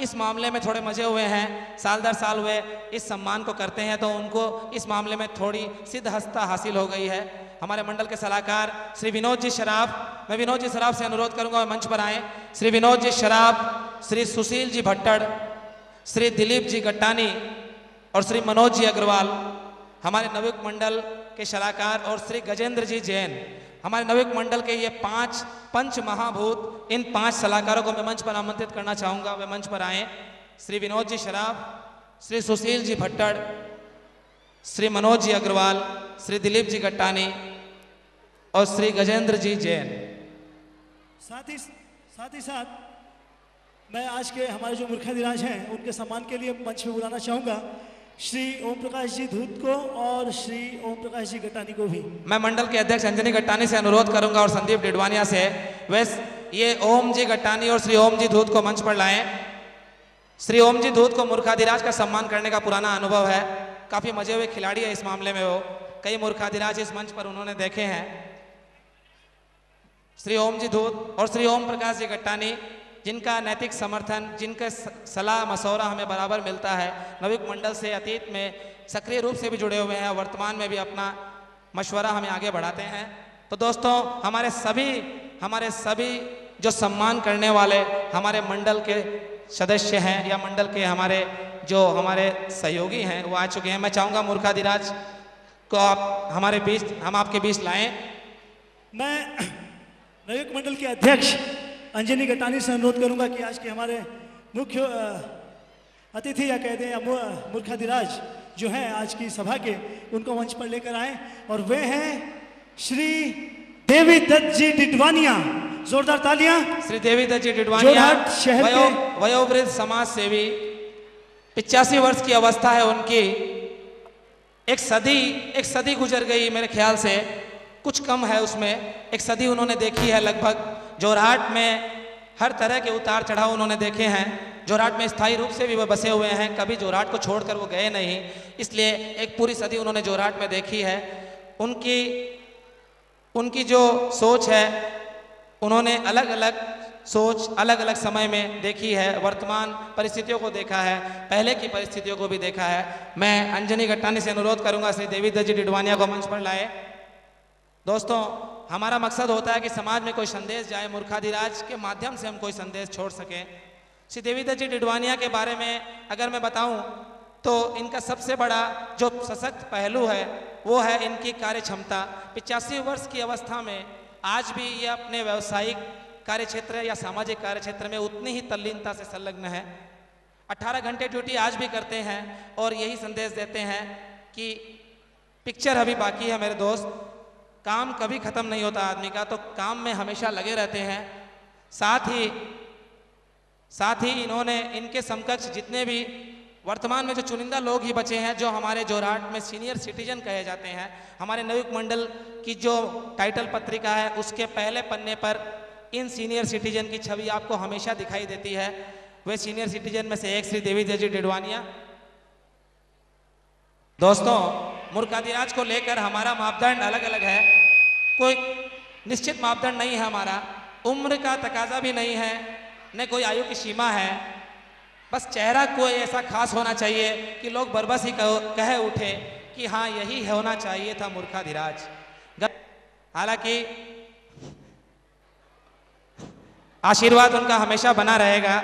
इस मामले में थोड़े मजे हुए हैं, साल दर साल वे इस सम्मान को करते हैं, तो उनको इस मामले में थोड़ी सिद्धहस्ता हासिल हो गई है। हमारे मंडल के सलाहकार श्री विनोद जी शराफ, मैं विनोद जी शराफ से अनुरोध करूंगा मंच पर आए। श्री विनोद जी शराफ, श्री सुशील जी भट्टड़, श्री दिलीप जी गट्टानी और श्री मनोज जी अग्रवाल हमारे नवयुक्त मंडल के सलाहकार, और श्री गजेंद्र जी जैन हमारे नवयुक्त मंडल के ये 5 पंच महाभूत। इन 5 सलाहकारों को मैं मंच पर आमंत्रित करना चाहूँगा, वे मंच पर आएँ। श्री विनोद जी शराफ, श्री सुशील जी भट्टड़, श्री मनोज जी अग्रवाल, श्री दिलीप जी गट्टानी और श्री गजेंद्र जी जैन। साथ ही साथ मैं आज के हमारे जो मूर्खाधिराज हैं उनके सम्मान के लिए मंच में बुलाना चाहूँगा श्री ओम प्रकाश जी धूत को और श्री ओम प्रकाश जी गट्टानी को भी। मैं मंडल के अध्यक्ष अंजनी गट्टानी से अनुरोध करूंगा और संदीप डिडवानिया से वैस ये ओम जी गट्टानी और श्री ओम जी धूत को मंच पर लाएं। श्री ओम जी धूत को मूर्खाधिराज का सम्मान करने का पुराना अनुभव है, काफी मजे हुए खिलाड़ी है इस मामले में, वो कई मूर्खाधिराज इस मंच पर उन्होंने देखे हैं। श्री ओम जी धूत और श्री ओम प्रकाश जी गट्टानी, जिनका नैतिक समर्थन, जिनका सलाह मशवरा हमें बराबर मिलता है, नवयुक्त मंडल से अतीत में सक्रिय रूप से भी जुड़े हुए हैं, वर्तमान में भी अपना मशवरा हमें आगे बढ़ाते हैं। तो दोस्तों, हमारे सभी जो सम्मान करने वाले हमारे मंडल के सदस्य हैं या मंडल के हमारे सहयोगी हैं वो आ चुके हैं। मैं चाहूँगा मूर्खाधिराज को आप हमारे बीच, हम आपके बीच लाएं। मैं नवयुक्त मंडल के अध्यक्ष अंजनी गट्टानी से अनुरोध करूंगा कि आज के हमारे मुख्य अतिथि या कहते हैं मूर्खाधिराज जो हैं आज की सभा के, उनको मंच पर लेकर आए, और वे हैं श्री देवी दत्त जी डिडवानिया। जोरदार तालियां। श्री देवी दत्त जी डिडवानिया शहर वयोवृद्ध समाज सेवी, 85 वर्ष की अवस्था है उनकी। एक सदी गुजर गई मेरे ख्याल से, कुछ कम है उसमें, एक सदी उन्होंने देखी है लगभग। जोरहाट में हर तरह के उतार चढ़ाव उन्होंने देखे हैं। जोरहाट में स्थायी रूप से भी वो बसे हुए हैं, कभी जोरहाट को छोड़कर वो गए नहीं, इसलिए एक पूरी सदी उन्होंने जोरहाट में देखी है। उनकी जो सोच है, उन्होंने अलग अलग समय में देखी है, वर्तमान परिस्थितियों को देखा है, पहले की परिस्थितियों को भी देखा है। मैं अंजनी गट्टानी से अनुरोध करूंगा श्री देवी दत्त जी डिडवानिया को मंच पर लाए। दोस्तों, हमारा मकसद होता है कि समाज में कोई संदेश जाए, मूर्खाधिराज के माध्यम से हम कोई संदेश छोड़ सकें। श्री देवी दत्त जी डिडवानिया के बारे में अगर मैं बताऊं तो इनका सबसे बड़ा जो सशक्त पहलू है वो है इनकी कार्य क्षमता। 85 वर्ष की अवस्था में आज भी ये अपने व्यावसायिक कार्य क्षेत्र या सामाजिक कार्य क्षेत्र में उतनी ही तल्लीनता से संलग्न है। 18 घंटे ड्यूटी आज भी करते हैं और यही संदेश देते हैं कि पिक्चर अभी बाकी है मेरे दोस्त, काम कभी खत्म नहीं होता आदमी का, तो काम में हमेशा लगे रहते हैं। साथ ही इन्होंने इनके समकक्ष जितने भी वर्तमान में जो चुनिंदा लोग ही बचे हैं, जो हमारे जोरहाट में सीनियर सिटीजन कहे जाते हैं, हमारे नवयुक्त मंडल की जो टाइटल पत्रिका है उसके पहले पन्ने पर इन सीनियर सिटीजन की छवि आपको हमेशा दिखाई देती है। वे सीनियर सिटीजन में से एक श्री देवी दत्त जी डिडवानिया। दोस्तों, मूर्खाधिराज को लेकर हमारा मापदंड अलग अलग है, कोई निश्चित मापदंड नहीं है हमारा, उम्र का तकाजा भी नहीं है, न कोई आयु की सीमा है, बस चेहरा कोई ऐसा खास होना चाहिए कि लोग बरबस ही कहे उठे कि हाँ यही होना चाहिए था मूर्खाधिराज। हालांकि आशीर्वाद उनका हमेशा बना रहेगा,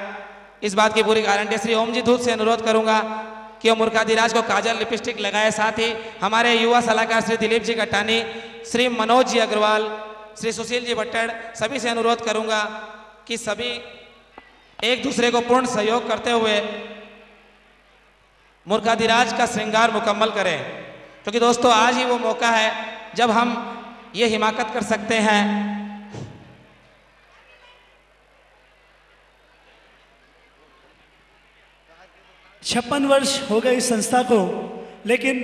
इस बात की पूरी गारंटी। श्री ओम जी धूत से अनुरोध करूंगा कि वो मूर्खाधिराज को काजल लिपस्टिक लगाए। साथ ही हमारे युवा सलाहकार श्री दिलीप जी गट्टानी, श्री मनोज जी अग्रवाल, श्री सुशील जी भट्टड़, सभी से अनुरोध करूंगा कि सभी एक दूसरे को पूर्ण सहयोग करते हुए मूर्खाधिराज का श्रृंगार मुकम्मल करें, क्योंकि दोस्तों आज ही वो मौका है जब हम ये हिमाकत कर सकते हैं। 56 वर्ष हो गए इस संस्था को, लेकिन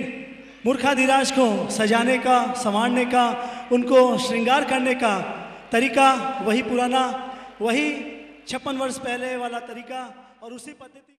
मूर्खाधिराज को सजाने का, संवारने का, उनको श्रृंगार करने का तरीका वही पुराना, वही 56 वर्ष पहले वाला तरीका और उसी पद्धति